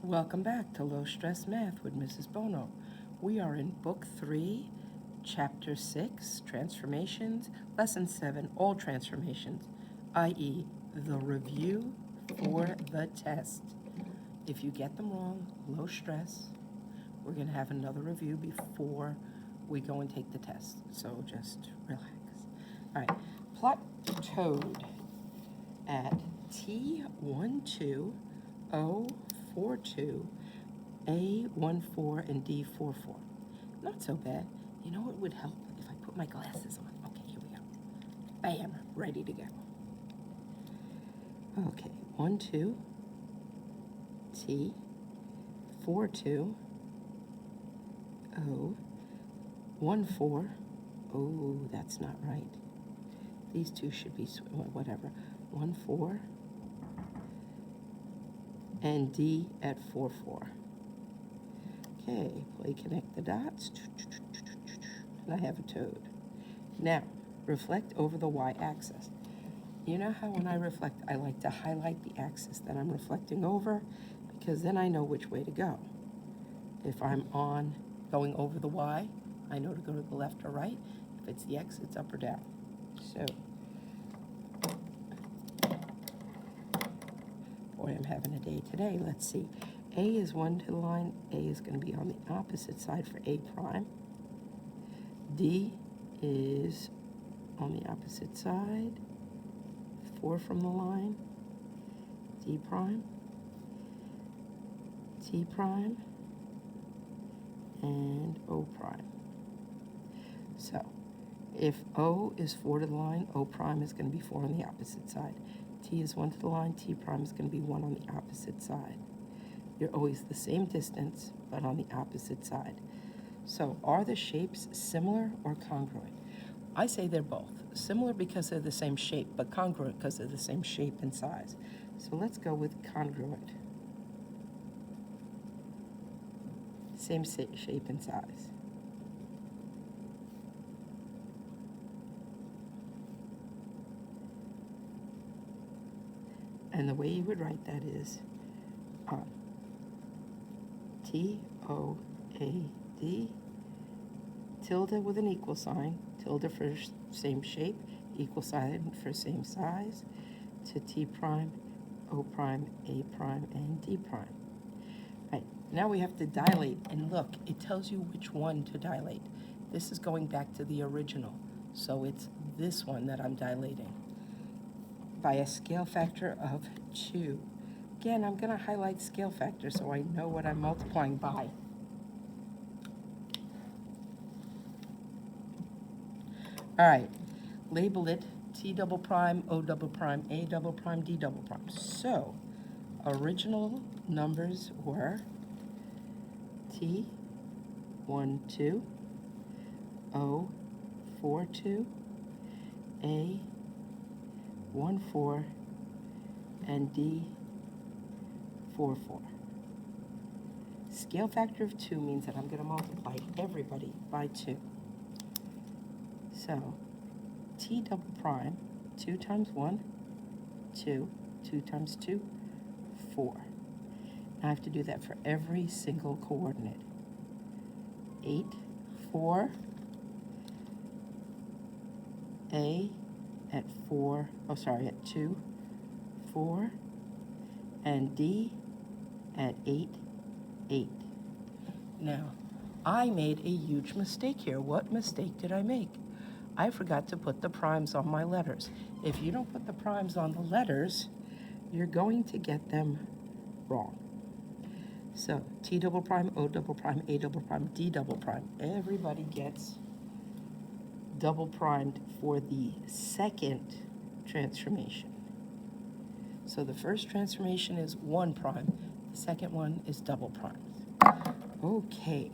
Welcome back to Low Stress Math with Mrs. Bono. We are in Book 3, Chapter 6, Transformations, Lesson 7, All Transformations, i.e., the review for the test. If you get them wrong, low stress, we're going to have another review before we go and take the test. So just relax. All right, plot Toad at T12O42, A14, and D44. Not so bad. You know what would help if I put my glasses on? Okay, here we go. Bam, ready to go. Okay, 1, 2, T, 4, 2, O, 1, 4. Oh, that's not right. These two should be, whatever. 1, 4, and D at 4, 4. Okay, play connect the dots. And I have a toad. Now, reflect over the y-axis. You know how when I reflect, I like to highlight the axis that I'm reflecting over, because then I know which way to go. If I'm going over the y, I know to go to the left or right. If it's the x, it's up or down. So, boy, I'm having a day today. Let's see. A is 1 to the line. A is going to be on the opposite side for A prime. D is on the opposite side, 4 from the line. D prime, T prime, and O prime. So, if O is 4 to the line, O prime is going to be 4 on the opposite side. T is 1 to the line, T prime is going to be 1 on the opposite side. You're always the same distance, but on the opposite side. So, are the shapes similar or congruent? I say they're both. Similar because they're the same shape, but congruent because they're the same shape and size. So let's go with congruent. Same shape and size. And the way you would write that is T-O-A-D, tilde with an equal sign, tilde for same shape, equal sign for same size, to T prime, O prime, A prime, and D prime. Right, now we have to dilate, and look, it tells you which one to dilate. This is going back to the original, so it's this one that I'm dilating by a scale factor of 2. Again, I'm going to highlight scale factor so I know what I'm multiplying by. All right, label it T double prime, O double prime, A double prime, D double prime. So, original numbers were T 1, 2, O 4, 2, A 1, 4, and D 4, 4. Scale factor of 2 means that I'm going to multiply everybody by 2. So, T double prime, 2 times 1, 2, 2 times 2, 4. Now I have to do that for every single coordinate. 8, 4, A at 4, at 2, 4, and D at 8, 8. Now, I made a huge mistake here. What mistake did I make? I forgot to put the primes on my letters. If you don't put the primes on the letters, you're going to get them wrong. So, T double prime, O double prime, A double prime, D double prime. Everybody gets double primed for the second transformation. So the first transformation is 1 prime. The second one is double primes. Okay,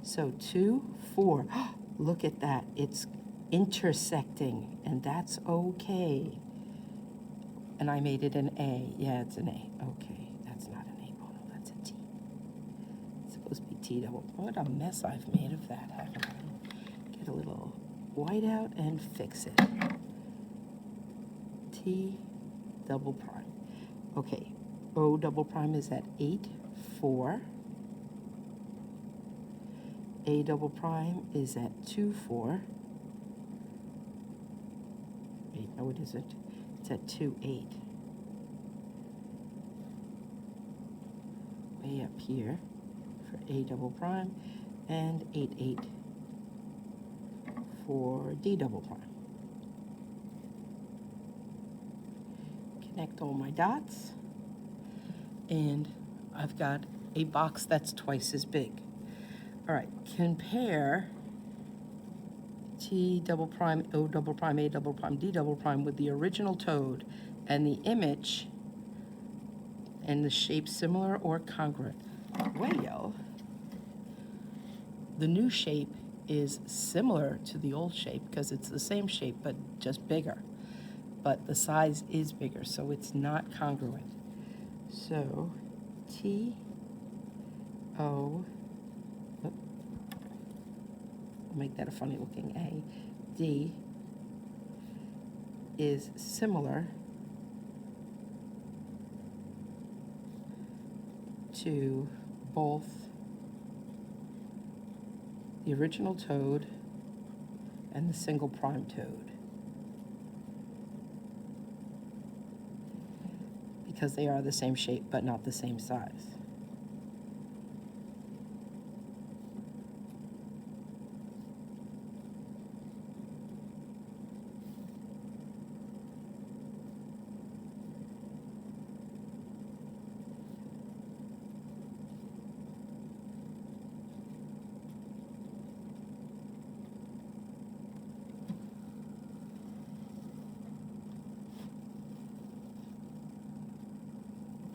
so 2, 4. Look at that. It's intersecting, and that's okay. And I made it an A. Yeah, it's an A. Okay, that's not an A. Oh, no, that's a T. It's supposed to be T double. What a mess I've made of that, haven't I? Get a little white out and fix it. T double prime. Okay, O double prime is at 8, 4. A double prime is at 2, 4. Wait, no it isn't. It's at 2, 8. Way up here for A double prime, and 8, 8 for D double prime. Connect all my dots, and I've got a box that's twice as big. All right, compare T double prime, O double prime, A double prime, D double prime with the original toad and the image and the shape similar or congruent. Well, the new shape is similar to the old shape because it's the same shape but just bigger. But the size is bigger, so it's not congruent. So T, O, I'll make that a funny looking A, D is similar to both the original toad and the single prime toad, because they are the same shape but not the same size.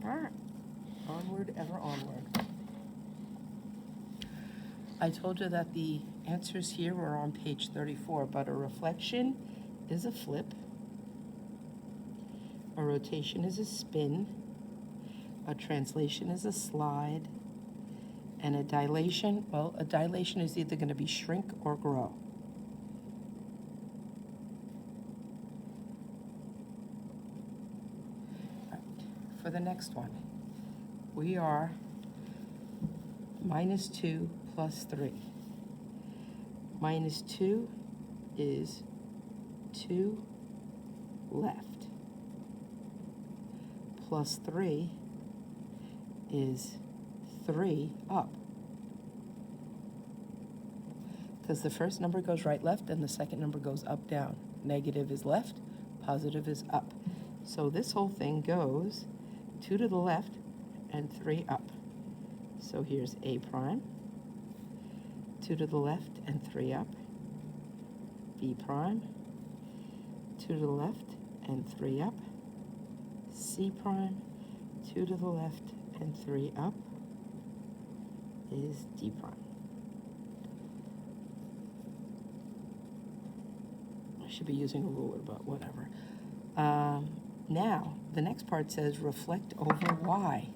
All right, onward, ever onward. I told you that the answers here were on page 34, but a reflection is a flip, a rotation is a spin, a translation is a slide, and a dilation, well, a dilation is either going to be shrink or grow. For the next one, we are -2 plus 3. -2 is 2 left. Plus 3 is 3 up. Because the first number goes right, left, and the second number goes up, down. Negative is left, positive is up. So this whole thing goes 2 to the left and 3 up. So here's A prime, 2 to the left and 3 up. B prime, 2 to the left and 3 up. C prime, 2 to the left and 3 up is D prime. I should be using a ruler, but whatever. Now, the next part says reflect over Y.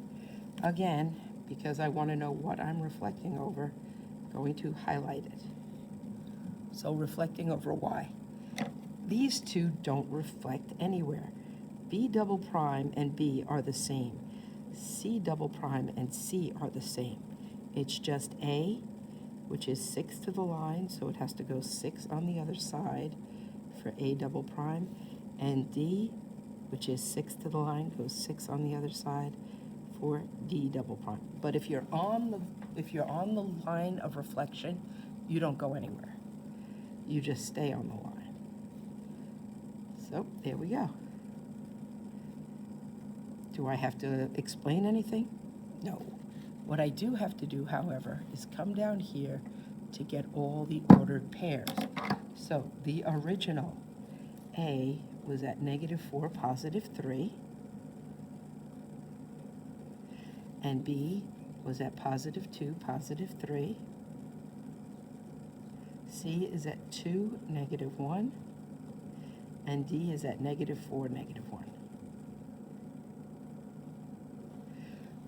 Again, because I want to know what I'm reflecting over, I'm going to highlight it. So reflecting over Y. These two don't reflect anywhere. B double prime and B are the same. C double prime and C are the same. It's just A, which is 6 to the line, so it has to go 6 on the other side for A double prime, and D, which is 6 to the line, goes 6 on the other side for D double prime. But if you're on the line of reflection, you don't go anywhere. You just stay on the line. So there we go. Do I have to explain anything? No. What I do have to do, however, is come down here to get all the ordered pairs. So the original A was at -4, +3. And B was at +2, +3. C is at 2, -1. And D is at -4, -1.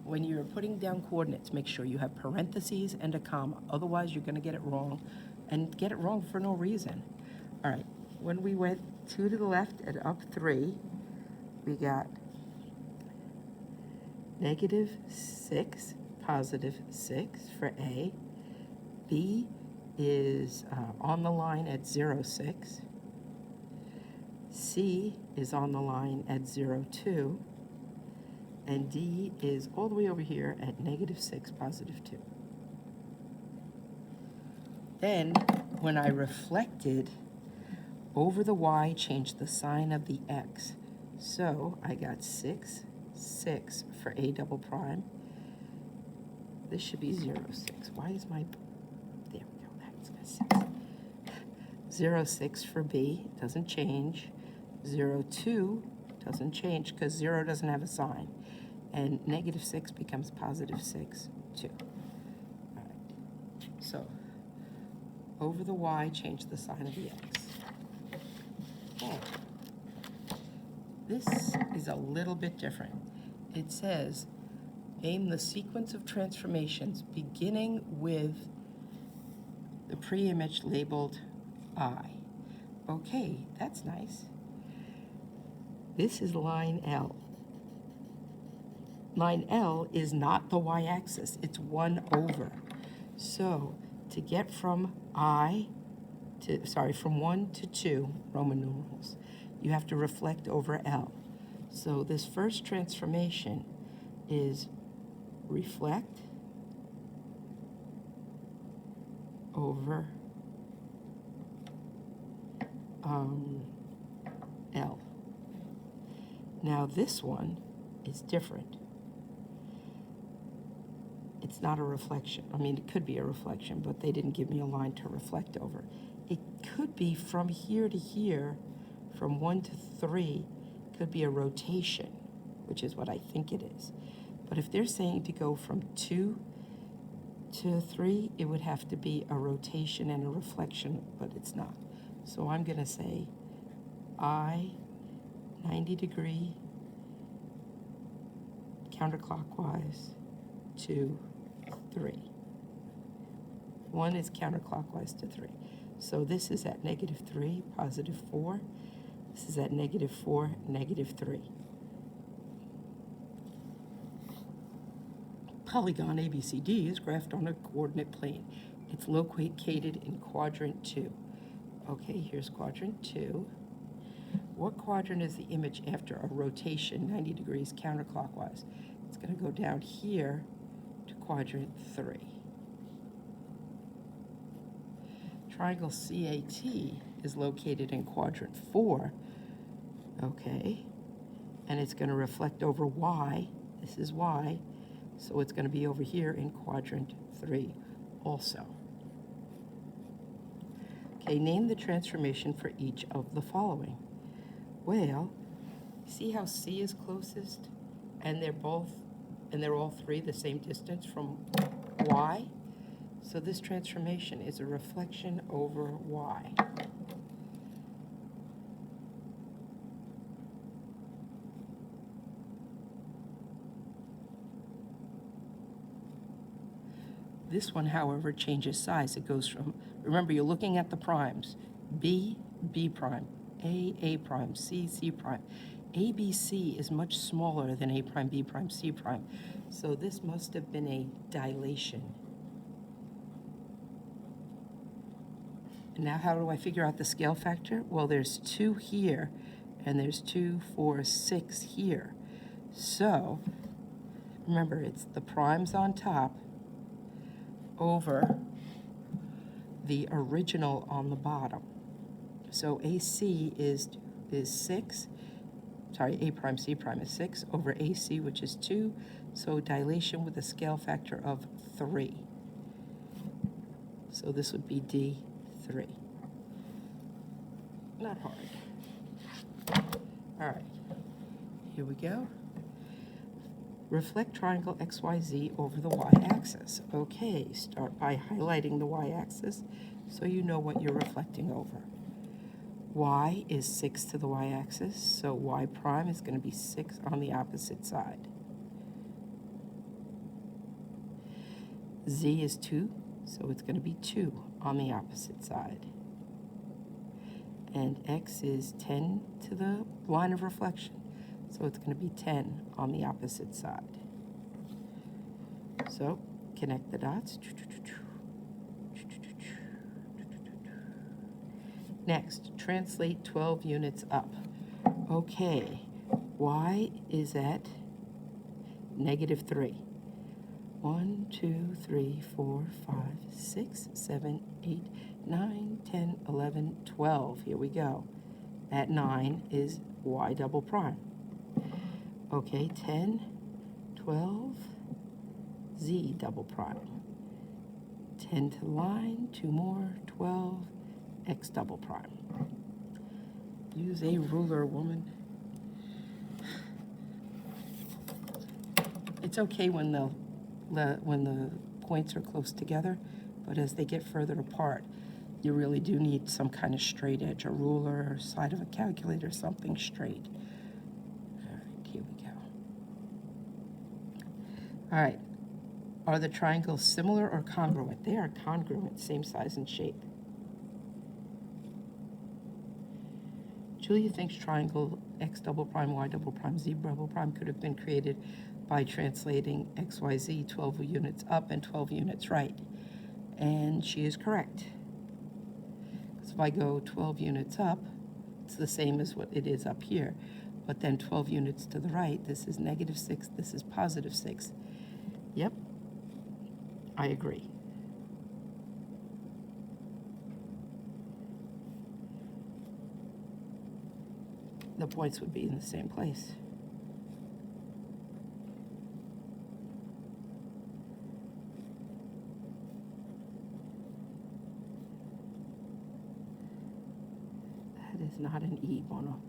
When you're putting down coordinates, make sure you have parentheses and a comma. Otherwise, you're going to get it wrong, and get it wrong for no reason. All right, when we went 2 to the left and up 3, we got -6, +6 for A. B is on the line at 0, 6. C is on the line at 0, 2. And D is all the way over here at -6, +2. Then, when I reflected over the y, changed the sign of the x. So I got 6, 6 for A double prime. This should be 0, 6. Why is my... There we go, that's got 6. 0, 6 for B, doesn't change. 0, 2 doesn't change because 0 doesn't have a sign. And -6 becomes +6, 2. All right, so over the y, change the sign of the x. Okay. This is a little bit different. It says, name the sequence of transformations beginning with the pre-image labeled I. Okay, that's nice. This is line L. Line L is not the y-axis, it's 1 over. So to get from from 1 to 2, Roman numerals, you have to reflect over L. So this first transformation is reflect over L. Now this one is different. It's not a reflection. I mean, it could be a reflection, but they didn't give me a line to reflect over. It could be from here to here, from 1 to 3, could be a rotation, which is what I think it is. But if they're saying to go from 2 to 3, it would have to be a rotation and a reflection, but it's not. So I'm going to say I, 90-degree, counterclockwise, 2, 3. 1 is counterclockwise to 3. So this is at -3, +4. This is at -4, -3. Polygon ABCD is graphed on a coordinate plane. It's located in quadrant 2. Okay, here's quadrant 2. What quadrant is the image after a rotation 90 degrees counterclockwise? It's going to go down here to quadrant 3. Triangle CAT is located in quadrant 4, okay, and it's going to reflect over Y. This is Y, so it's going to be over here in quadrant 3 also. Okay, name the transformation for each of the following. Well, see how C is closest, and they're all three the same distance from Y? So this transformation is a reflection over Y. This one, however, changes size. It goes from, remember, you're looking at the primes. B, B prime, A prime, C prime. ABC is much smaller than A prime, B prime, C prime. So this must have been a dilation. Now, how do I figure out the scale factor? Well, there's 2 here, and there's 2, 4, 6 here. So, remember, it's the primes on top over the original on the bottom. So AC is 6. Sorry, A prime, C prime is 6 over AC, which is 2. So dilation with a scale factor of 3. So this would be D3. Not hard. All right, here we go. Reflect triangle XYZ over the y-axis. Okay, start by highlighting the y-axis so you know what you're reflecting over. Y is 6 to the y-axis, so y prime is going to be 6 on the opposite side. Z is 2, so it's going to be 2 on the opposite side. And X is 10 to the line of reflection, so it's going to be 10 on the opposite side. So connect the dots. Next, translate 12 units up. Okay, y is at -3. 1, 2, 3, 4, 5, 6, 7, 8, 9, 10, 11, 12. Here we go. At 9 is y double prime. Okay, 10, 12, z double prime. 10 to the line, 2 more, 12, x double prime. Use a ruler, woman. It's okay when the points are close together, but as they get further apart, you really do need some kind of straight edge, a ruler or side of a calculator, something straight. All right, here we go. All right, are the triangles similar or congruent? They are congruent, same size and shape. Julia thinks triangle x double prime, y double prime, z double prime could have been created by translating XYZ 12 units up and 12 units right. And she is correct. So if I go 12 units up, it's the same as what it is up here. But then 12 units to the right, this is -6, this is +6. Yep, I agree. The points would be in the same place. That is not an E, Bono.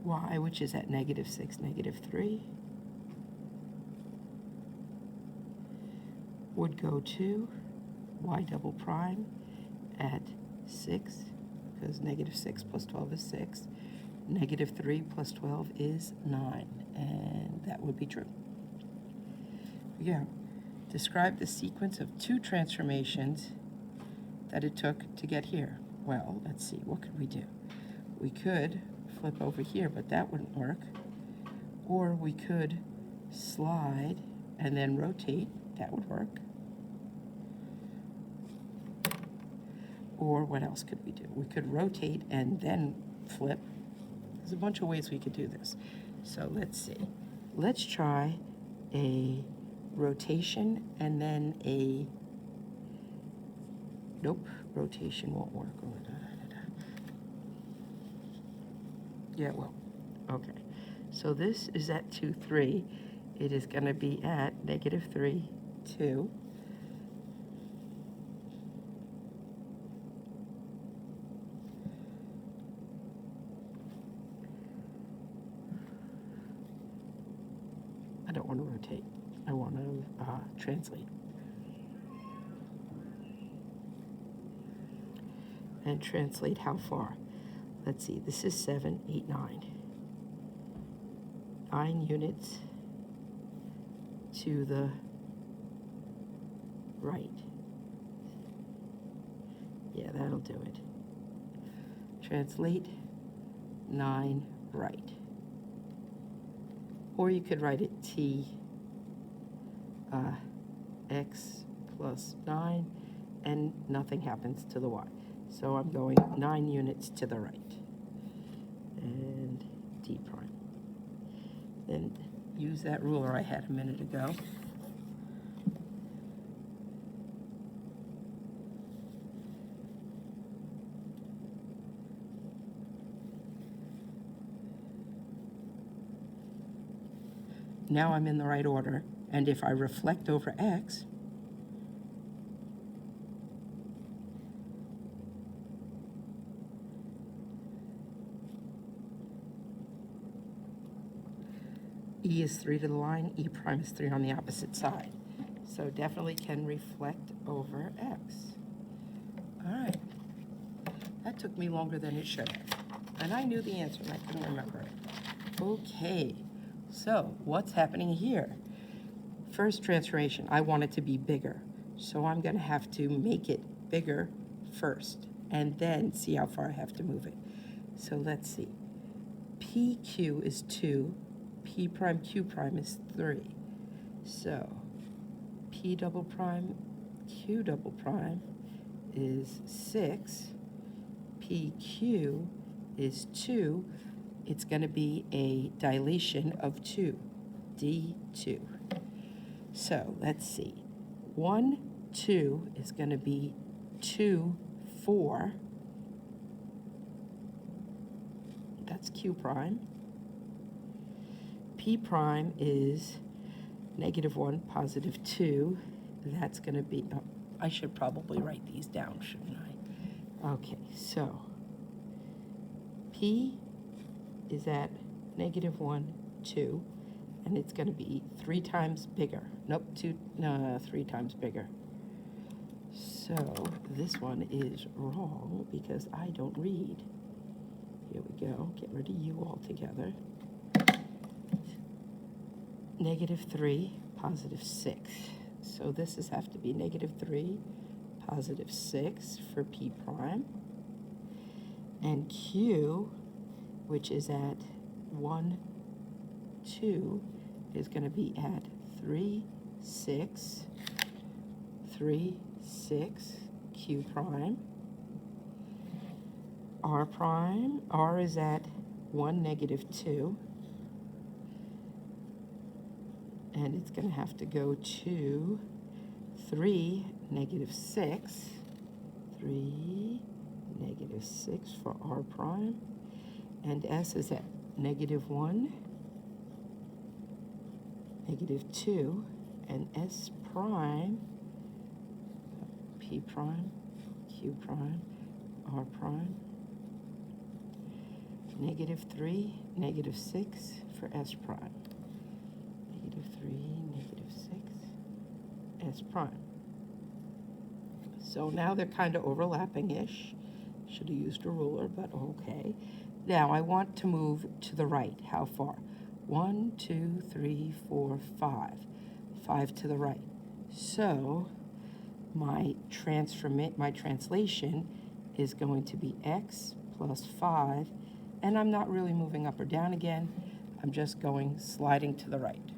Y, which is at -6, -3, would go to y double prime at 6, because -6 plus 12 is 6. -3 plus 12 is 9, and that would be true. Yeah. Describe the sequence of 2 transformations that it took to get here. Well, let's see, what could we do? We could flip over here, but that wouldn't work. Or we could slide and then rotate. That would work. Or what else could we do? We could rotate and then flip. There's a bunch of ways we could do this. So let's see. Let's try a rotation and then a, nope, rotation won't work. Yeah, it will. Okay. So this is at 2, 3. It is going to be at -3, 2. I don't want to rotate. I want to translate. And translate how far? Let's see, this is 7, 8, 9. 9 units to the right. Yeah, that'll do it. Translate 9 right. Or you could write it T x plus 9, and nothing happens to the y. So I'm going 9 units to the right. And D prime. Then use that ruler I had a minute ago. Now I'm in the right order, and if I reflect over x, E is 3 to the line, E prime is 3 on the opposite side. So definitely can reflect over x. All right. That took me longer than it should have. And I knew the answer, and I couldn't remember it. Okay. So what's happening here? First transformation, I want it to be bigger. So I'm going to have to make it bigger first, and then see how far I have to move it. So let's see. PQ is 2, P prime Q prime is 3. So P double prime Q double prime is 6. PQ is 2. It's going to be a dilation of 2, D2. So let's see. 1, 2 is going to be 2, 4. That's Q prime. P prime is -1, +2. That's going to be, oh, I should probably write these down, shouldn't I? Okay, so P is at -1, 2, and it's going to be 3 times bigger. Nope, 3 times bigger. So this one is wrong because I don't read. Here we go. Get rid of you altogether. -3, +6. So this is have to be -3, +6 for P prime. And Q, which is at 1, 2, is going to be at 3, 6, 3, 6, Q prime. R prime, R is at 1, -2. And it's going to have to go to 3, -6. 3, -6 for R prime. And S is at -1, -2. And S prime, P prime, Q prime, R prime. -3, -6 for S prime. -3, -6, S prime. So now they're kind of overlapping-ish. Should have used a ruler, but okay. Now I want to move to the right. How far? 1, 2, 3, 4, 5. 5 to the right. So my translation is going to be x plus 5, and I'm not really moving up or down again. I'm just sliding to the right.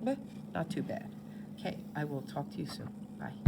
But not too bad. Okay, I will talk to you soon. Bye.